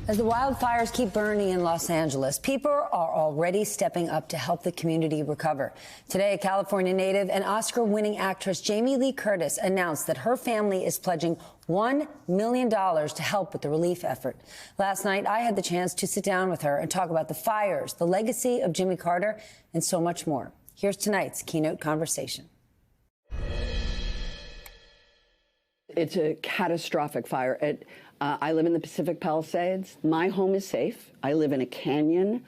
As the wildfires keep burning in Los Angeles, people are already stepping up to help the community recover. Today, a California native and Oscar-winning actress Jamie Lee Curtis announced that her family is pledging $1 million to help with the relief effort. Last night, I had the chance to sit down with her and talk about the fires, the legacy of Jimmy Carter, and so much more. Here's tonight's keynote conversation. It's a catastrophic fire. I live in the Pacific Palisades. My home is safe. I live in a canyon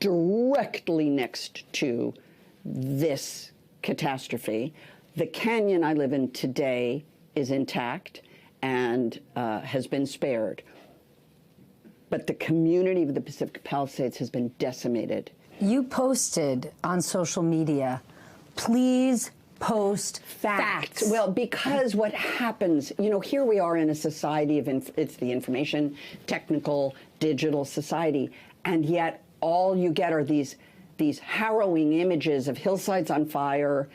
directly next to this catastrophe. The canyon I live in today is intact and has been spared. But the community of the Pacific Palisades has been decimated. You posted on social media, please post facts. Well, because what happens, you know, here we are in a society of, it's the information, technical, digital society, and yet all you get are these harrowing images of hillsides on fire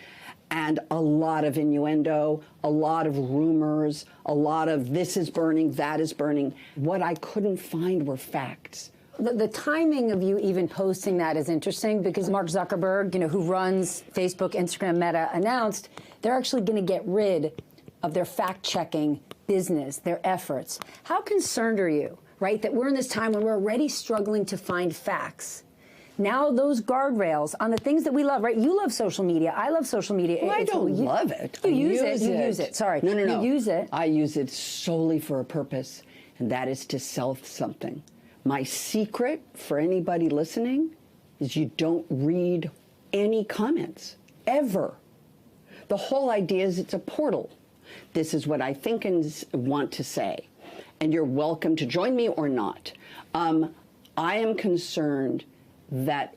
and a lot of innuendo, a lot of rumors, a lot of this is burning, that is burning. What I couldn't find were facts. The timing of you even posting that is interesting because Mark Zuckerberg, you know, who runs Facebook, Instagram, Meta, announced they're actually going to get rid of their fact-checking business, their efforts. How concerned are you, right, that we're in this time when we're already struggling to find facts? Now those guardrails on the things that we love, right? You love social media. I love social media. Well, I don't love it. You use it. You use it. Sorry. No. You use it. I use it solely for a purpose, and that is to sell something. My secret for anybody listening is you don't read any comments, ever. The whole idea is it's a portal. This is what I think and want to say, and you're welcome to join me or not. I am concerned that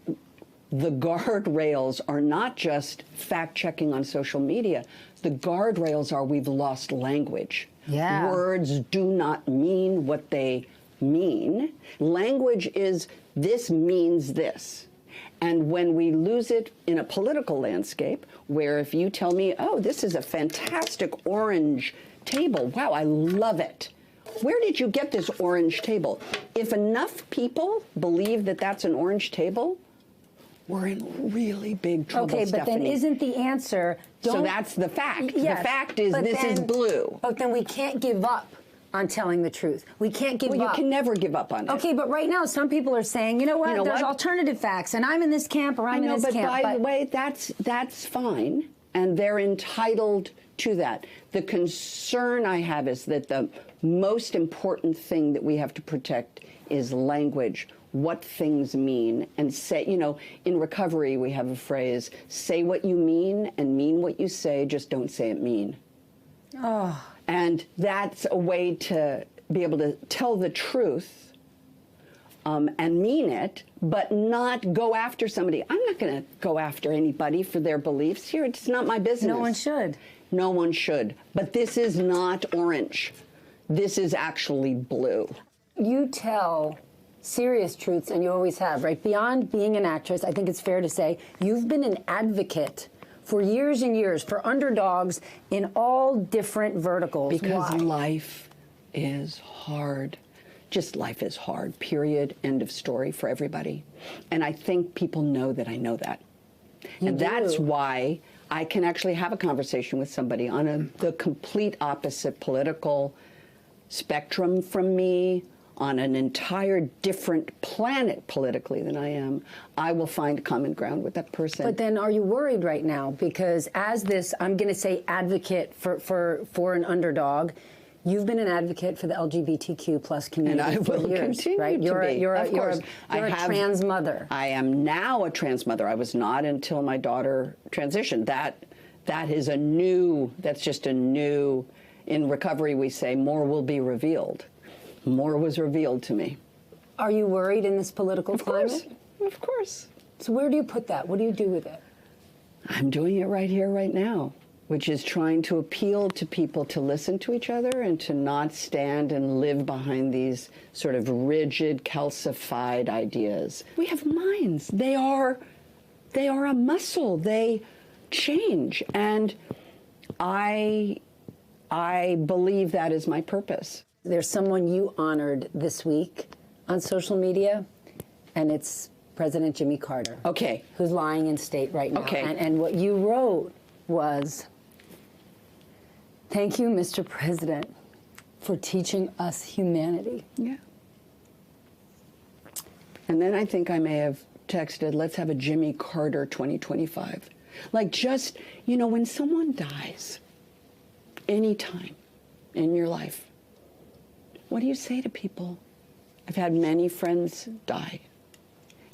the guardrails are not just fact-checking on social media. The guardrails are we've lost language. Yeah. Words do not mean what they mean. Language is this means this. And when we lose it in a political landscape, where if you tell me, oh, this is a fantastic orange table, wow, I love it. Where did you get this orange table? If enough people believe that that's an orange table, we're in really big trouble, Okay, but Stephanie. then isn't the answer... So that's the fact. Yes, the fact is this is blue. But then we can't give up on telling the truth. We can't give up. Well, you can never give up on it. Okay, but right now some people are saying, you know what, there's alternative facts, and I'm in this camp or I'm in this camp. By the way, that's fine, and they're entitled to that. The concern I have is that the most important thing that we have to protect is language, what things mean, and say, you know, in recovery we have a phrase, say what you mean and mean what you say, just don't say it mean. Oh. And that's a way to be able to tell the truth and mean it, but not go after somebody. I'm not going to go after anybody for their beliefs here. It's not my business. No one should. No one should. But this is not orange. This is actually blue. You tell serious truths, and you always have, right? Beyond being an actress, I think it's fair to say you've been an advocate for years and years for underdogs in all different verticals. Because Why? life is hard. Just life is hard, period, end of story for everybody. And I think people know that I know that. And that's why I can actually have a conversation with somebody on the complete opposite political spectrum from me, on an entire different planet politically than I am. I will find common ground with that person. But then are you worried right now? Because as this, I'm going to say advocate for an underdog, you've been an advocate for the LGBTQ plus community and I for will years, continue right? to be. You're a trans mother. I am now a trans mother. I was not until my daughter transitioned. That is a new, that's just a new, in recovery we say more will be revealed. More was revealed to me. Are you worried in this political climate? Of course. So where do you put that? What do you do with it? I'm doing it right here, right now, which is trying to appeal to people to listen to each other and to not stand and live behind these sort of rigid, calcified ideas. We have minds. They are a muscle. They change. And I believe that is my purpose. There's someone you honored this week on social media, and it's President Jimmy Carter. Okay. Who's lying in state right now. Okay. And what you wrote was, "Thank you, Mr. President, for teaching us humanity." Yeah. And then I think I may have texted, let's have a Jimmy Carter 2025. Like, just, you know, when someone dies, anytime in your life, what do you say to people? I've had many friends die.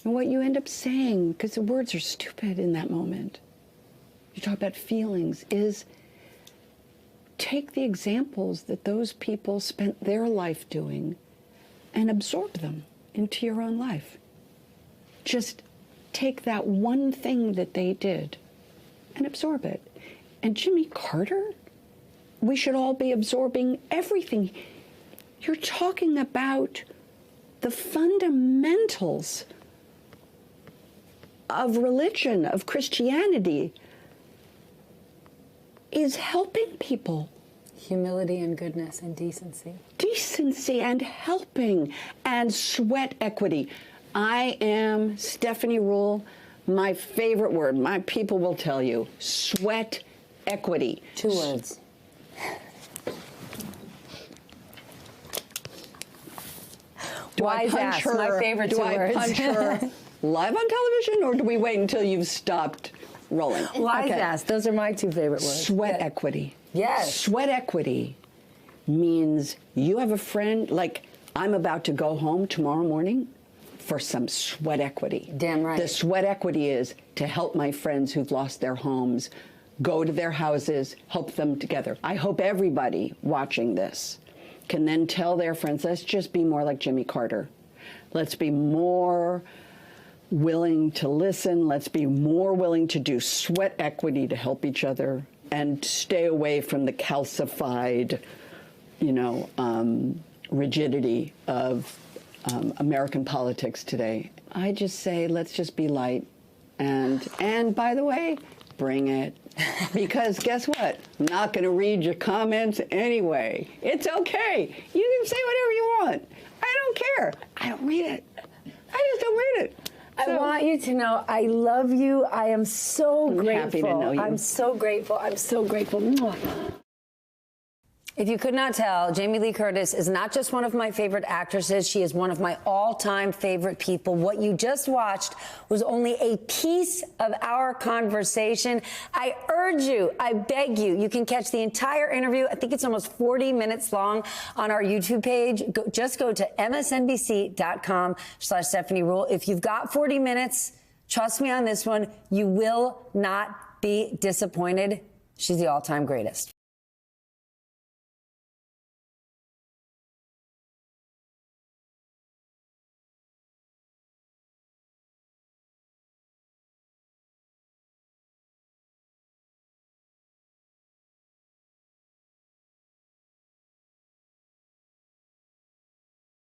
And what you end up saying, because the words are stupid in that moment, you talk about feelings, is take the examples that those people spent their life doing and absorb them into your own life. Just take that one thing that they did and absorb it. And Jimmy Carter, we should all be absorbing everything. You're talking about the fundamentals of religion, of Christianity, is helping people. Humility and goodness and decency. Decency and helping and sweat equity. I am Stephanie Ruhle. My favorite word, my people will tell you, sweat equity. 2 words. Wise ass, my favorite 2 words. Do I punch her live on television, or do we wait until you've stopped rolling? Wise ass, those are my 2 favorite words. Sweat equity. Yes. Sweat equity means you have a friend, like I'm about to go home tomorrow morning for some sweat equity. Damn right. The sweat equity is to help my friends who've lost their homes, go to their houses, help them together. I hope everybody watching this can then tell their friends, let's just be more like Jimmy Carter. Let's be more willing to listen. Let's be more willing to do sweat equity to help each other and stay away from the calcified, rigidity of American politics today. I just say, let's just be light. And by the way, bring it. Because guess what? I'm not going to read your comments anyway. It's okay. You can say whatever you want. I don't care. I don't read it. I just don't read it. I want you to know I love you. I am so grateful. Happy to know you. I'm so grateful. I'm so grateful. Mwah. If you could not tell, Jamie Lee Curtis is not just one of my favorite actresses. She is one of my all-time favorite people. What you just watched was only a piece of our conversation. I urge you, I beg you, you can catch the entire interview. I think it's almost 40 minutes long on our YouTube page. Just go to msnbc.com/Stephanie Ruhle. If you've got 40 minutes, trust me on this one, you will not be disappointed. She's the all-time greatest.